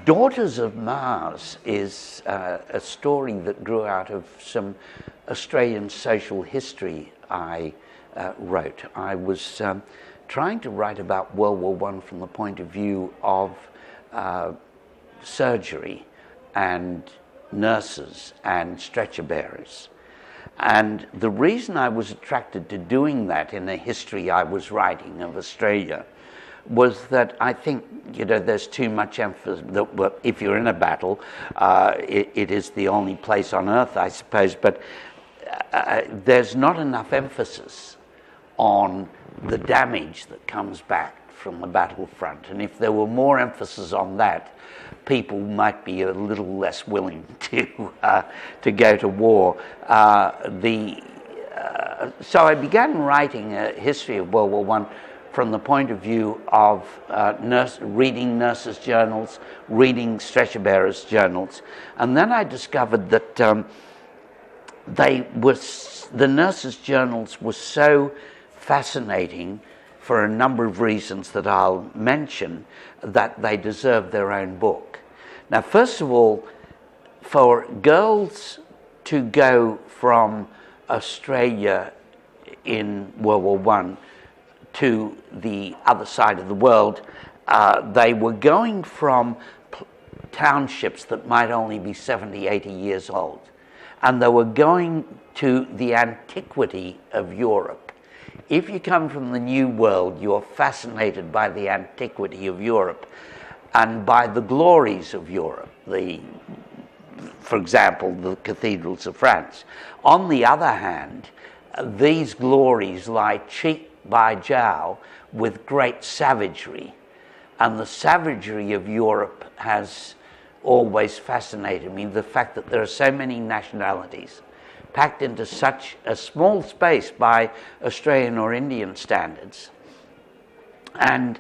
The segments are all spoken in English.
Daughters of Mars is a story that grew out of some Australian social history I wrote. I was trying to write about World War I from the point of view of surgery and nurses and stretcher bearers. And the reason I was attracted to doing that in the history I was writing of Australia was that I think, there's too much emphasis. Well, if you're in a battle, it is the only place on earth, I suppose, but there's not enough emphasis on the damage that comes back from the battlefront. And if there were more emphasis on that, people might be a little less willing to go to war. So I began writing a history of World War I from the point of view of reading nurses' journals, reading stretcher bearers' journals, and then I discovered that the nurses' journals were so fascinating for a number of reasons that I'll mention, that they deserve their own book. Now, first of all, for girls to go from Australia in World War I to the other side of the world, they were going from townships that might only be 70, 80 years old, and they were going to the antiquity of Europe. If you come from the New World, you're fascinated by the antiquity of Europe and by the glories of Europe, for example, the cathedrals of France. On the other hand, these glories lie cheek by jowl with great savagery, and the savagery of Europe has always fascinated me. The fact that there are so many nationalities packed into such a small space by Australian or Indian standards. And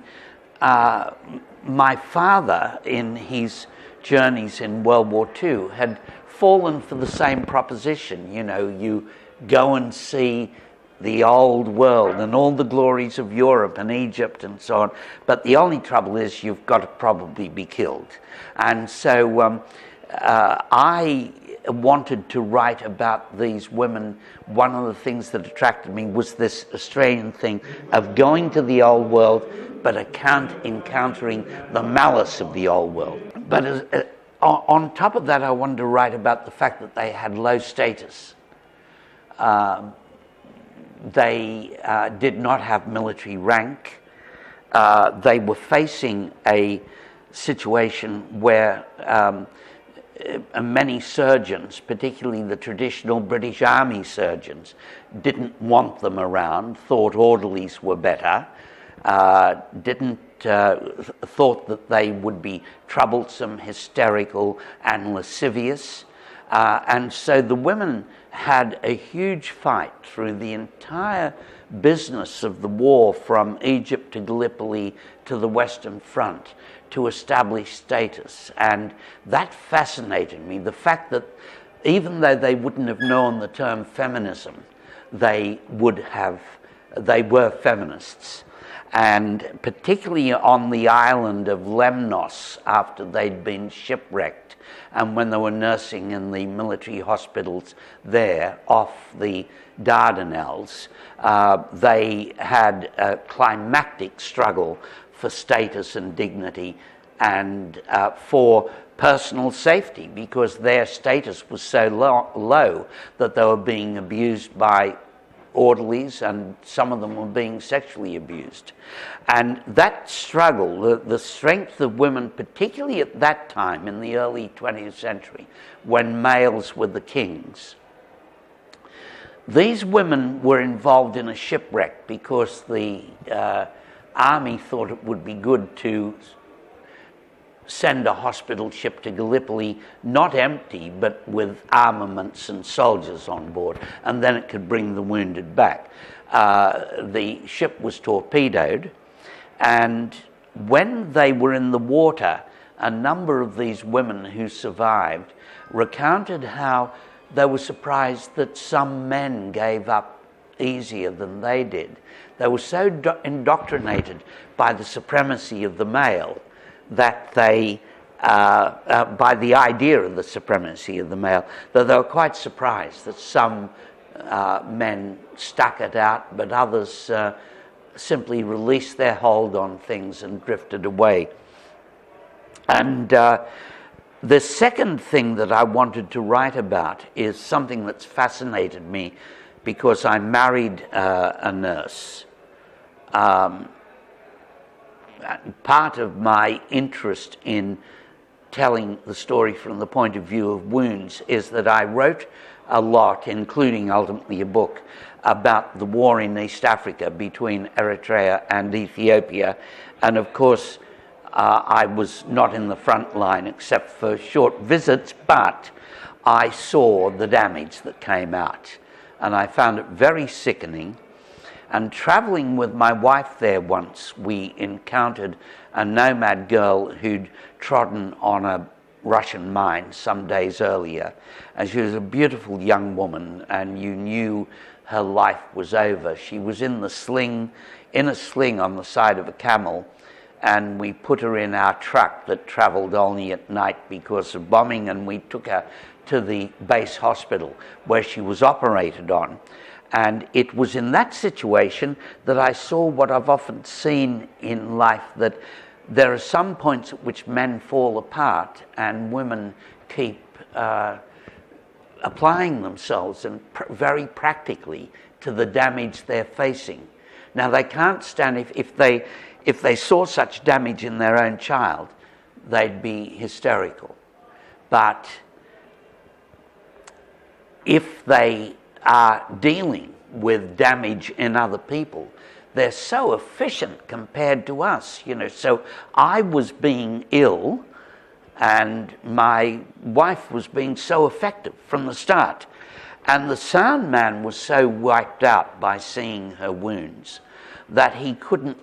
my father, in his journeys in World War II, had fallen for the same proposition. You go and see the old world and all the glories of Europe and Egypt and so on, but the only trouble is you've got to probably be killed. And so I wanted to write about these women. One of the things that attracted me was this Australian thing of going to the old world, but encountering the malice of the old world. But on top of that, I wanted to write about the fact that they had low status. They did not have military rank. They were facing a situation where many surgeons, particularly the traditional British Army surgeons, didn't want them around, thought orderlies were better, thought that they would be troublesome, hysterical, and lascivious. And so the women had a huge fight through the entire business of the war, from Egypt to Gallipoli to the Western Front, to establish status. And that fascinated me, the fact that even though they wouldn't have known the term feminism, they were feminists. And particularly on the island of Lemnos, after they'd been shipwrecked, and when they were nursing in the military hospitals there off the Dardanelles, they had a climactic struggle for status and dignity and for personal safety, because their status was so low that they were being abused by orderlies, and some of them were being sexually abused. And that struggle, the strength of women, particularly at that time in the early 20th century, when males were the kings, these women were involved in a shipwreck because the army thought it would be good to send a hospital ship to Gallipoli, not empty, but with armaments and soldiers on board, and then it could bring the wounded back. The ship was torpedoed, and when they were in the water, a number of these women who survived recounted how they were surprised that some men gave up easier than they did. They were so indoctrinated by the supremacy of the male that they by the idea of the supremacy of the male, that they were quite surprised that some men stuck it out, but others simply released their hold on things and drifted away. And the second thing that I wanted to write about is something that's fascinated me because I married a nurse. Part of my interest in telling the story from the point of view of wounds is that I wrote a lot, including ultimately a book, about the war in East Africa between Eritrea and Ethiopia. And of course, I was not in the front line except for short visits, but I saw the damage that came out. And I found it very sickening. And traveling with my wife there once, we encountered a nomad girl who'd trodden on a Russian mine some days earlier. And she was a beautiful young woman, and you knew her life was over. She was in a sling on the side of a camel, and we put her in our truck that traveled only at night because of bombing, and we took her to the base hospital where she was operated on. And it was in that situation that I saw what I've often seen in life, that there are some points at which men fall apart and women keep applying themselves and very practically to the damage they're facing. Now, they can't stand, if they saw such damage in their own child, they'd be hysterical. But if they are dealing with damage in other people, they're so efficient compared to us, you know. So I was being ill, and my wife was being so effective from the start. And the sound man was so wiped out by seeing her wounds that he couldn't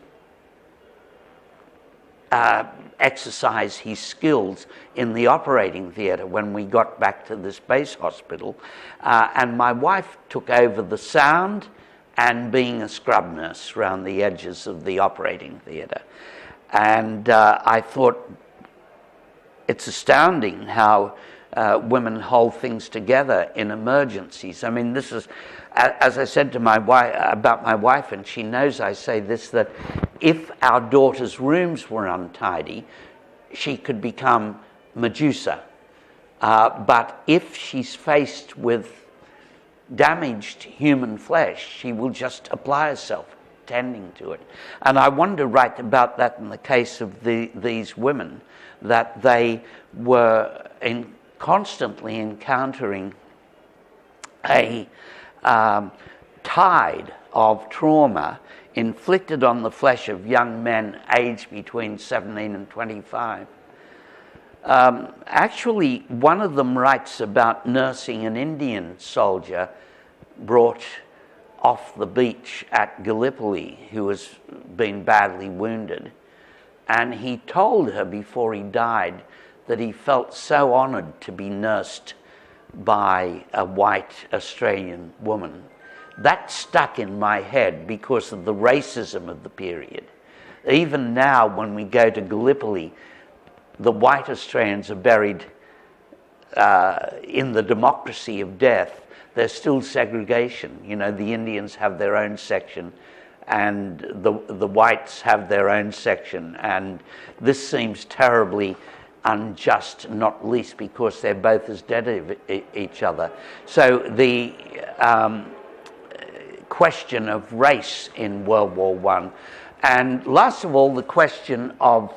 exercise his skills in the operating theatre when we got back to this base hospital. And my wife took over the sound and being a scrub nurse around the edges of the operating theatre. And I thought, it's astounding how women hold things together in emergencies. I mean, this is, as I said to my wife about my wife, and she knows I say this, that if our daughter's rooms were untidy, she could become Medusa. But if she's faced with damaged human flesh, she will just apply herself tending to it. And I wonder right about that in the case of these women, that they were constantly encountering a tide of trauma inflicted on the flesh of young men aged between 17 and 25. Actually, one of them writes about nursing an Indian soldier brought off the beach at Gallipoli who has been badly wounded. And he told her before he died that he felt so honoured to be nursed by a white Australian woman. That stuck in my head because of the racism of the period. Even now, when we go to Gallipoli, the white Australians are buried in the democracy of death. There's still segregation. You know, the Indians have their own section, and the whites have their own section. And this seems terribly unjust, not least because they're both as dead of each other. So the question of race in World War I, and last of all, the question of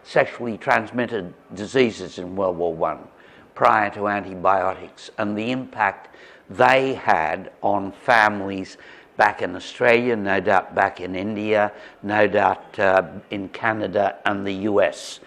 sexually transmitted diseases in World War I prior to antibiotics, and the impact they had on families back in Australia, no doubt back in India, no doubt in Canada and the US,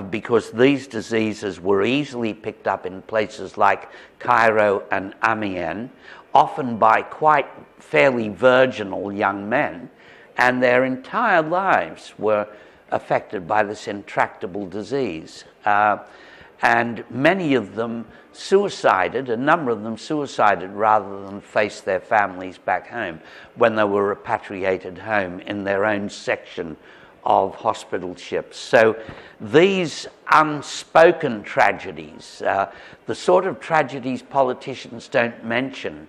because these diseases were easily picked up in places like Cairo and Amiens, often by quite fairly virginal young men, and their entire lives were affected by this intractable disease. And many of them suicided, a number of them suicided rather than face their families back home when they were repatriated home in their own section of hospital ships. So these unspoken tragedies, the sort of tragedies politicians don't mention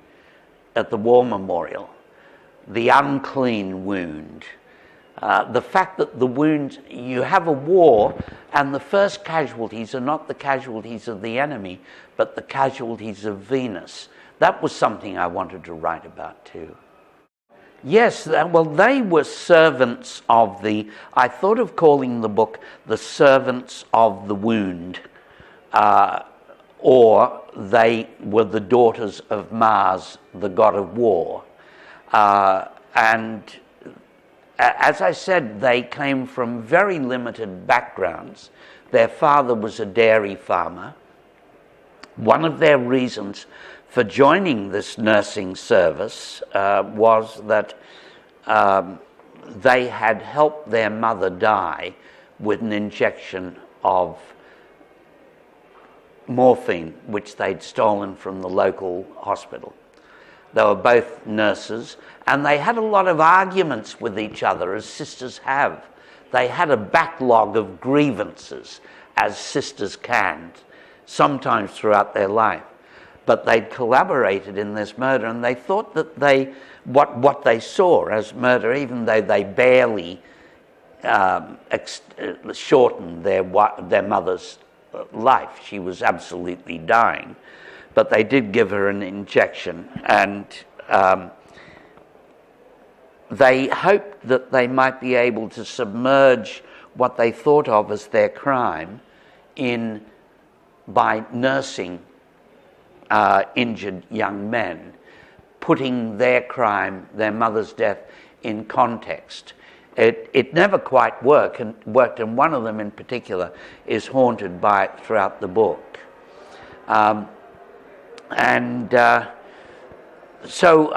at the War Memorial, the unclean wound, the fact that the wound, you have a war and the first casualties are not the casualties of the enemy, but the casualties of Venus. That was something I wanted to write about too. Yes, well, they were servants of the, I thought of calling the book The Servants of the Wound, or they were the daughters of Mars, the god of war. And as I said, they came from very limited backgrounds. Their father was a dairy farmer. One of their reasons for joining this nursing service was that they had helped their mother die with an injection of morphine, which they'd stolen from the local hospital. They were both nurses, and they had a lot of arguments with each other, as sisters have. They had a backlog of grievances, as sisters can, sometimes throughout their life. But they'd collaborated in this murder, and they thought that what they saw as murder, even though they barely shortened their mother's life, she was absolutely dying, but they did give her an injection, and they hoped that they might be able to submerge what they thought of as their crime by nursing injured young men, putting their crime, their mother's death, in context. It never quite worked, and one of them in particular is haunted by it throughout the book. So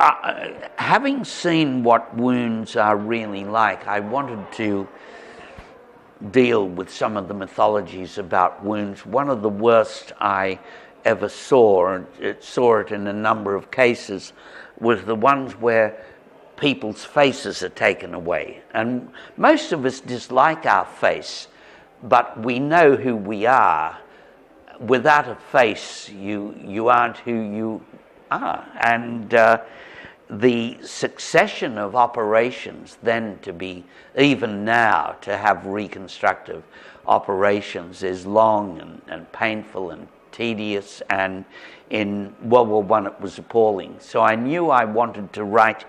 having seen what wounds are really like, I wanted to deal with some of the mythologies about wounds. One of the worst I ever saw, and saw it in a number of cases, was the ones where people's faces are taken away. And most of us dislike our face, but we know who we are. Without a face, you aren't who you are. And the succession of operations then to be, even now, to have reconstructive operations is long and painful and tedious, and in World War I it was appalling. So I knew I wanted to write,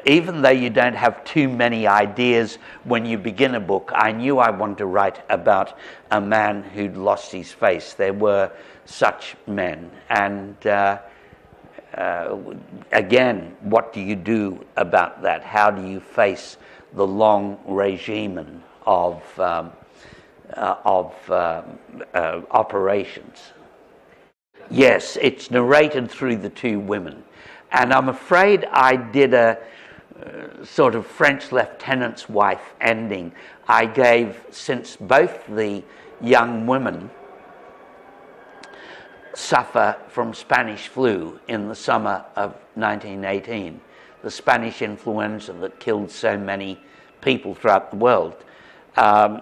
even though you don't have too many ideas when you begin a book, I knew I wanted to write about a man who'd lost his face. There were such men, and again, what do you do about that? How do you face the long regime of operations? Yes, it's narrated through the two women, and I'm afraid I did a sort of French lieutenant's wife ending. I gave, since both the young women suffer from Spanish flu in the summer of 1918, the Spanish influenza that killed so many people throughout the world. One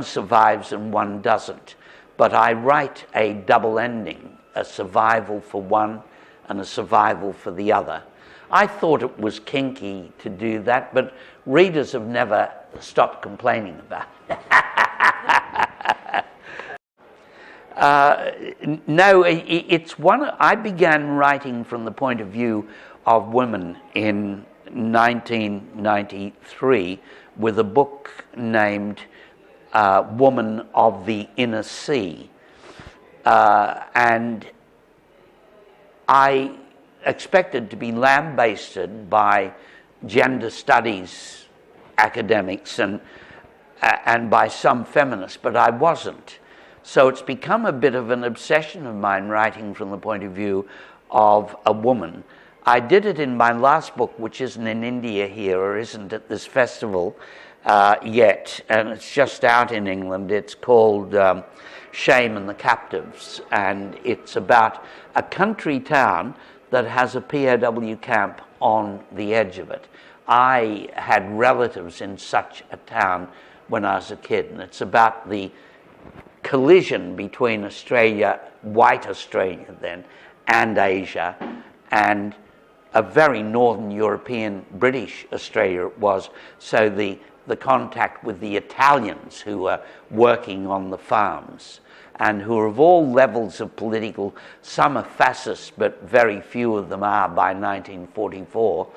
survives and one doesn't, but I write a double ending, a survival for one and a survival for the other. I thought it was kinky to do that, but readers have never stopped complaining about it. No, it's one. I began writing from the point of view of women in 1993 with a book named Woman of the Inner Sea. And I expected to be lambasted by gender studies academics and by some feminists, but I wasn't. So it's become a bit of an obsession of mine, writing from the point of view of a woman. I did it in my last book, which isn't in India here, or isn't at this festival yet, and it's just out in England. It's called Shame and the Captives, and it's about a country town that has a POW camp on the edge of it. I had relatives in such a town when I was a kid, and it's about the collision between Australia, white Australia then, and Asia, and a very northern European, British Australia it was, so the contact with the Italians who were working on the farms, and who are of all levels of political, some are fascists, but very few of them are by 1944.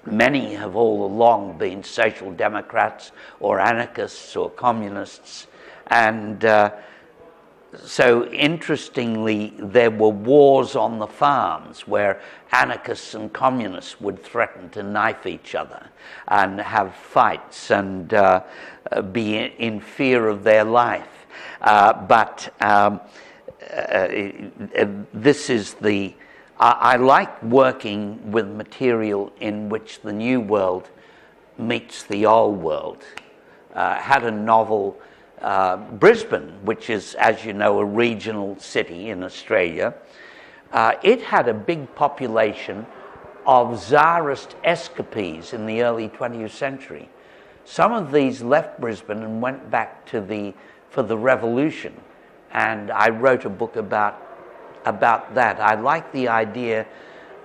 Many have all along been social democrats or anarchists or communists. And so interestingly, there were wars on the farms where anarchists and communists would threaten to knife each other and have fights and be in fear of their life. This is the... I like working with material in which the new world meets the old world. Had a novel, Brisbane, which is, as you know, a regional city in Australia. It had a big population of Tsarist escapees in the early 20th century. Some of these left Brisbane and went back for the revolution, and I wrote a book about that. I like the idea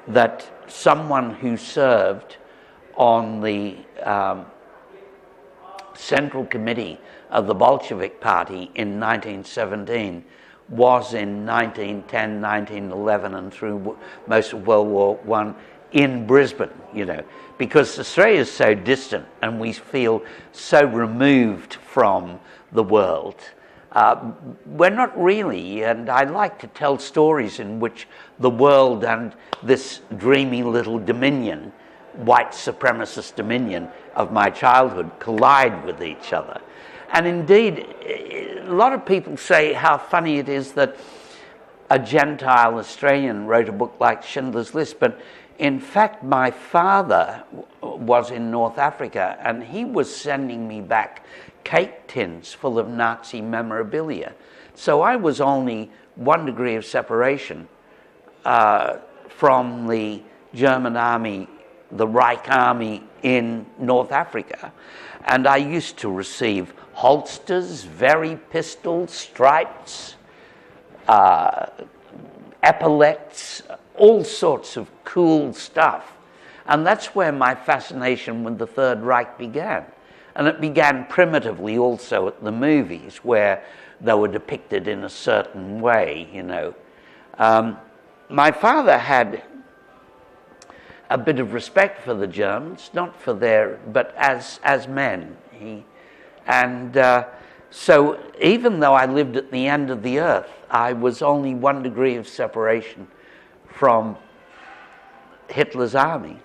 that someone who served on the Central Committee of the Bolshevik Party in 1917 was in 1910, 1911 and through most of World War I in Brisbane, because Australia is so distant and we feel so removed from the world. We're not really, and I like to tell stories in which the world and this dreamy little dominion, white supremacist dominion of my childhood, collide with each other. And indeed, a lot of people say how funny it is that a Gentile Australian wrote a book like Schindler's List, but in fact my father was in North Africa and he was sending me back cake tins full of Nazi memorabilia. So I was only 1 degree of separation from the German army, the Reich army in North Africa. And I used to receive holsters, very pistols, stripes, epaulets, all sorts of cool stuff. And that's where my fascination with the Third Reich began. And it began primitively also at the movies, where they were depicted in a certain way, My father had a bit of respect for the Germans, not for but as men. So even though I lived at the end of the earth, I was only 1 degree of separation from Hitler's army.